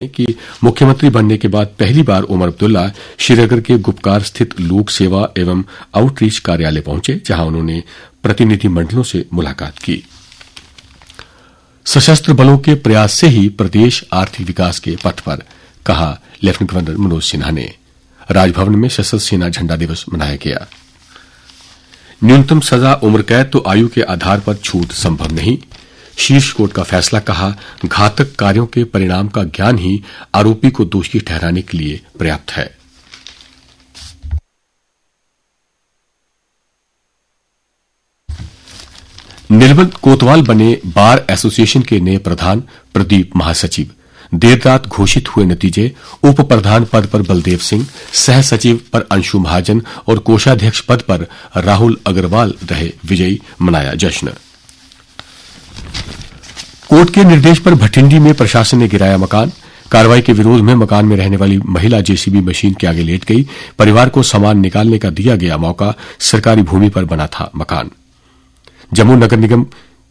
कि मुख्यमंत्री बनने के बाद पहली बार उमर अब्दुल्ला श्रीनगर के गुपकार स्थित लोक सेवा एवं आउटरीच कार्यालय पहुंचे, जहां उन्होंने प्रतिनिधि मंडलों से मुलाकात की। सशस्त्र बलों के प्रयास से ही प्रदेश आर्थिक विकास के पथ पर, कहा लेफ्टिनेंट गवर्नर मनोज सिन्हा ने। राजभवन में सशस्त्र सेना झंडा दिवस मनाया गया। न्यूनतम सजा उम्र कैद तो आयु के आधार पर छूट संभव नहीं, शीर्ष कोर्ट का फैसला। कहा घातक कार्यों के परिणाम का ज्ञान ही आरोपी को दोषी ठहराने के लिए पर्याप्त है। निर्मल कोतवाल बने बार एसोसिएशन के नए प्रधान प्रदीप महासचिव। देर रात घोषित हुए नतीजे, उप प्रधान पद पर बलदेव सिंह, सह सचिव पर अंशु महाजन और कोषाध्यक्ष पद पर राहुल अग्रवाल रहे विजयी, मनाया जश्न। कोर्ट के निर्देश पर भटिंडी में प्रशासन ने गिराया मकान। कार्रवाई के विरोध में मकान में रहने वाली महिला जेसीबी मशीन के आगे लेट गई। परिवार को सामान निकालने का दिया गया मौका। सरकारी भूमि पर बना था मकान। जम्मू नगर निगम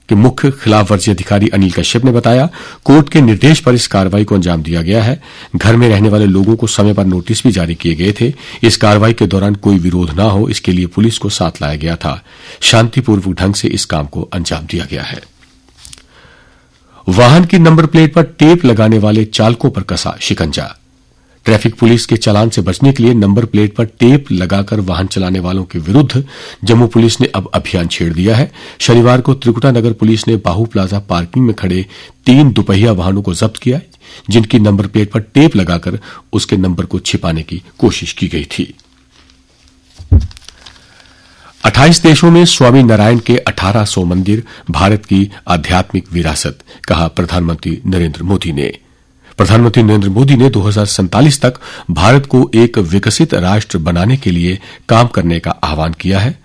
के मुख्य खिलाफ वर्जी अधिकारी अनिल कश्यप ने बताया, कोर्ट के निर्देश पर इस कार्रवाई को अंजाम दिया गया है। घर में रहने वाले लोगों को समय पर नोटिस भी जारी किए गए थे। इस कार्रवाई के दौरान कोई विरोध न हो, इसके लिए पुलिस को साथ लाया गया था। शांतिपूर्वक ढंग से इस काम को अंजाम दिया गया है। वाहन की नंबर प्लेट पर टेप लगाने वाले चालकों पर कसा शिकंजा। ट्रैफिक पुलिस के चालान से बचने के लिए नंबर प्लेट पर टेप लगाकर वाहन चलाने वालों के विरुद्ध जम्मू पुलिस ने अब अभियान छेड़ दिया है। शनिवार को त्रिकुटा नगर पुलिस ने बाहू प्लाजा पार्किंग में खड़े 3 दुपहिया वाहनों को जब्त किया, जिनकी नंबर प्लेट पर टेप लगाकर उसके नंबर को छिपाने की कोशिश की गई थी। 28 देशों में स्वामी नारायण के 1800 मंदिर, भारत की आध्यात्मिक विरासत, कहा प्रधानमंत्री नरेंद्र मोदी ने। प्रधानमंत्री नरेंद्र मोदी ने 2047 तक भारत को एक विकसित राष्ट्र बनाने के लिए काम करने का आह्वान किया है।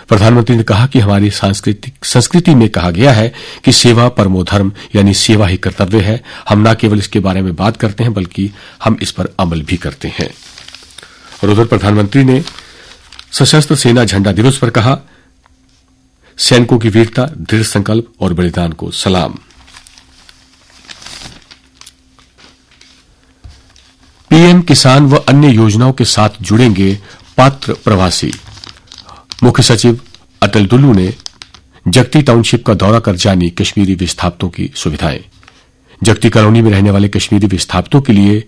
प्रधानमंत्री ने कहा कि हमारी संस्कृति में कहा गया है कि सेवा परमो धर्म, यानी सेवा ही कर्तव्य है। हम न केवल इसके बारे में बात करते हैं, बल्कि हम इस पर अमल भी करते हैं। और उधर प्रधानमंत्री ने सशस्त्र सेना झंडा दिवस पर कहा, सैनिकों की वीरता, दृढ़ संकल्प और बलिदान को सलाम। पीएम किसान व अन्य योजनाओं के साथ जुड़ेंगे पात्र प्रवासी। मुख्य सचिव अटल डुल्लू ने जगती टाउनशिप का दौरा कर जानी कश्मीरी विस्थापितों की सुविधाएं। जगती कॉलोनी में रहने वाले कश्मीरी विस्थापितों के लिए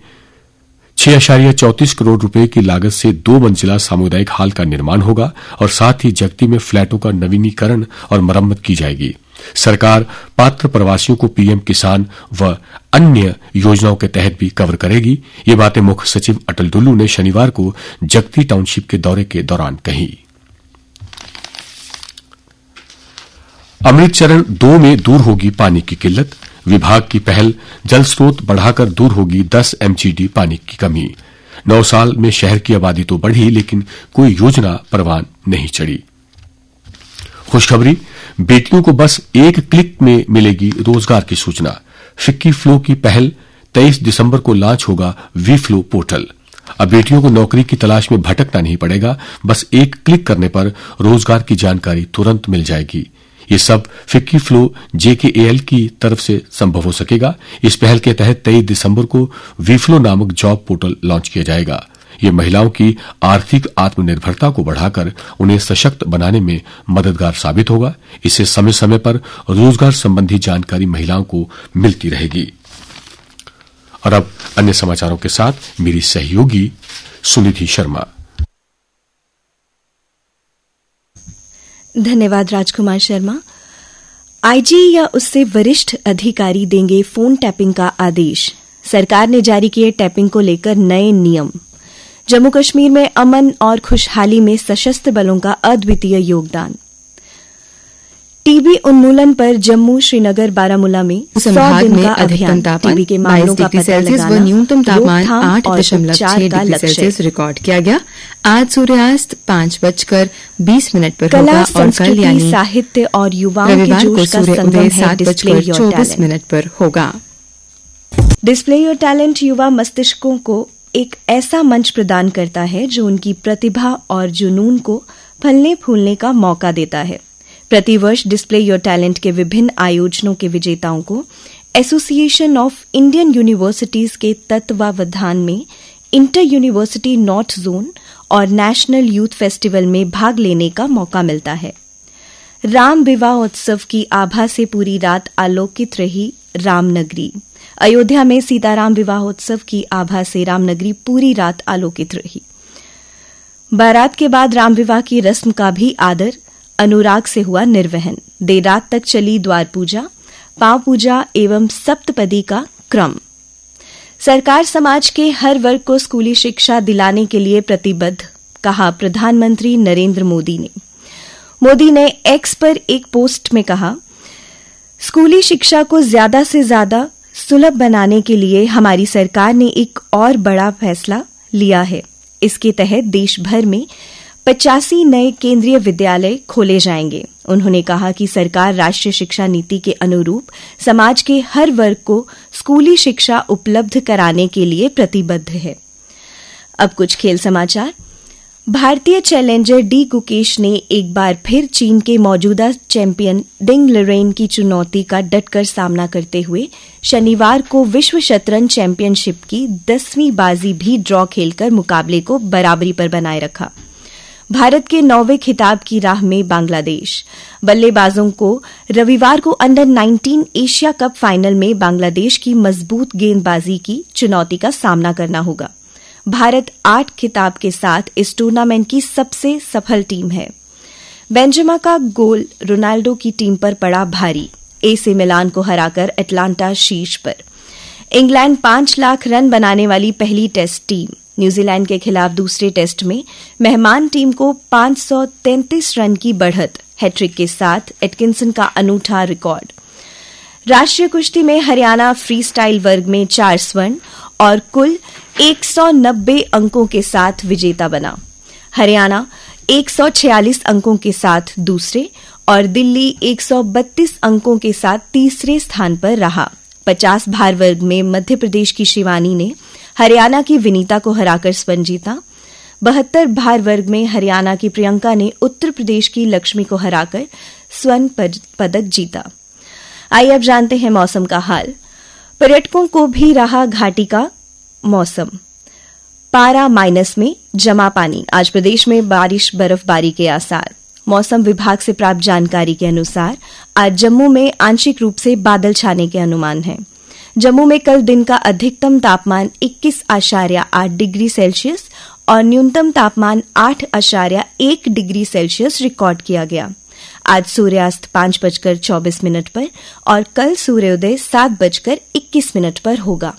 6.34 करोड़ रुपए की लागत से 2 मंजिला सामुदायिक हाल का निर्माण होगा और साथ ही जगती में फ्लैटों का नवीनीकरण और मरम्मत की जाएगी। सरकार पात्र प्रवासियों को पीएम किसान व अन्य योजनाओं के तहत भी कवर करेगी। ये बातें मुख्य सचिव अटल डुल्लू ने शनिवार को जगती टाउनशिप के दौरे के दौरान कही। अमृत चरण 2 में दूर होगी पानी की किल्लत। विभाग की पहल, जल स्रोत बढ़ाकर दूर होगी 10 एमजीडी पानी की कमी। 9 साल में शहर की आबादी तो बढ़ी, लेकिन कोई योजना परवान नहीं चढ़ी। खुशखबरी, बेटियों को बस एक क्लिक में मिलेगी रोजगार की सूचना। फिक्की फ्लो की पहल, 23 दिसंबर को लॉन्च होगा वी फ्लो पोर्टल। अब बेटियों को नौकरी की तलाश में भटकना नहीं पड़ेगा, बस एक क्लिक करने पर रोजगार की जानकारी तुरंत मिल जाएगी। ये सब फिक्की फ्लो JKAL की तरफ से संभव हो सकेगा। इस पहल के तहत 23 दिसंबर को वीफ्लो नामक जॉब पोर्टल लॉन्च किया जाएगा। ये महिलाओं की आर्थिक आत्मनिर्भरता को बढ़ाकर उन्हें सशक्त बनाने में मददगार साबित होगा। इससे समय समय पर रोजगार संबंधी जानकारी महिलाओं को मिलती रहेगी। और अब अन्य समाचारों के साथ मेरी सहयोगी सुनिधि शर्मा। धन्यवाद राजकुमार शर्मा। आईजी या उससे वरिष्ठ अधिकारी देंगे फोन टैपिंग का आदेश। सरकार ने जारी किए टैपिंग को लेकर नए नियम। जम्मू कश्मीर में अमन और खुशहाली में सशस्त्र बलों का अद्वितीय योगदान। टीबी उन्मूलन पर जम्मू, श्रीनगर, बारामूला में संभाग में अधिकतम तापमान 22 डिग्री सेल्सियस व न्यूनतम तापमान 8.6 डिग्री सेल्सियस रिकॉर्ड किया गया। आज सूर्यास्त 5:20 पर होगा और कल यानी साहित्य और युवाओं के जोश का संगम है 7:24 पर होगा। डिस्प्ले योर टैलेंट युवा मस्तिष्कों को एक ऐसा मंच प्रदान करता है जो उनकी प्रतिभा और जुनून को फलने फूलने का मौका देता है। प्रतिवर्ष डिस्प्ले योर टैलेंट के विभिन्न आयोजनों के विजेताओं को एसोसिएशन ऑफ इंडियन यूनिवर्सिटीज के तत्वावधान में इंटर यूनिवर्सिटी नॉर्थ जोन और नेशनल यूथ फेस्टिवल में भाग लेने का मौका मिलता है। राम विवाह उत्सव की आभा से पूरी रात आलोकित रही रामनगरी। अयोध्या में सीताराम विवाह उत्सव की आभा से रामनगरी पूरी रात आलोकित रही। बारात के बाद राम विवाह की रस्म का भी आदर अनुराग से हुआ निर्वहन। देर रात तक चली द्वार पूजा, पांव पूजा एवं सप्तपदी का क्रम। सरकार समाज के हर वर्ग को स्कूली शिक्षा दिलाने के लिए प्रतिबद्ध, कहा प्रधानमंत्री नरेंद्र मोदी ने। मोदी ने एक्स पर एक पोस्ट में कहा, स्कूली शिक्षा को ज्यादा से ज्यादा सुलभ बनाने के लिए हमारी सरकार ने एक और बड़ा फैसला लिया है। इसके तहत देश भर में 85 नए केंद्रीय विद्यालय खोले जाएंगे। उन्होंने कहा कि सरकार राष्ट्रीय शिक्षा नीति के अनुरूप समाज के हर वर्ग को स्कूली शिक्षा उपलब्ध कराने के लिए प्रतिबद्ध है। अब कुछ खेल समाचार। भारतीय चैलेंजर डी गुकेश ने एक बार फिर चीन के मौजूदा चैंपियन डिंग लिरेन की चुनौती का डटकर सामना करते हुए शनिवार को विश्व शतरंज चैंपियनशिप की 10वीं बाजी भी ड्रॉ खेलकर मुकाबले को बराबरी पर बनाए रखा। भारत के 9वें खिताब की राह में बांग्लादेश। बल्लेबाजों को रविवार को अंडर 19 एशिया कप फाइनल में बांग्लादेश की मजबूत गेंदबाजी की चुनौती का सामना करना होगा। भारत 8 खिताब के साथ इस टूर्नामेंट की सबसे सफल टीम है। बेंजेमा का गोल रोनाल्डो की टीम पर पड़ा भारी। एसी मिलान को हराकर अटलांटा शीर्ष पर। इंग्लैंड 5 लाख रन बनाने वाली पहली टेस्ट टीम। न्यूजीलैंड के खिलाफ दूसरे टेस्ट में मेहमान टीम को 533 रन की बढ़त। हैट्रिक के साथ एटकिंसन का अनूठा रिकॉर्ड। राष्ट्रीय कुश्ती में हरियाणा फ्री स्टाइल वर्ग में 4 स्वर्ण और कुल 190 अंकों के साथ विजेता बना। हरियाणा 146 अंकों के साथ दूसरे और दिल्ली 132 अंकों के साथ तीसरे स्थान पर रहा। 50 भार वर्ग में मध्य प्रदेश की शिवानी ने हरियाणा की विनीता को हराकर स्वर्ण जीता। 72 भार वर्ग में हरियाणा की प्रियंका ने उत्तर प्रदेश की लक्ष्मी को हराकर स्वर्ण पदक जीता। आइए अब जानते हैं मौसम का हाल। पर्यटकों को भी रहा घाटी का मौसम। पारा माइनस में जमा पानी। आज प्रदेश में बारिश बर्फबारी के आसार। मौसम विभाग से प्राप्त जानकारी के अनुसार आज जम्मू में आंशिक रूप से बादल छाने के अनुमान है। जम्मू में कल दिन का अधिकतम तापमान 21.8 डिग्री सेल्सियस और न्यूनतम तापमान 8.1 डिग्री सेल्सियस रिकॉर्ड किया गया। आज सूर्यास्त 5:24 पर और कल सूर्योदय 7:21 पर होगा।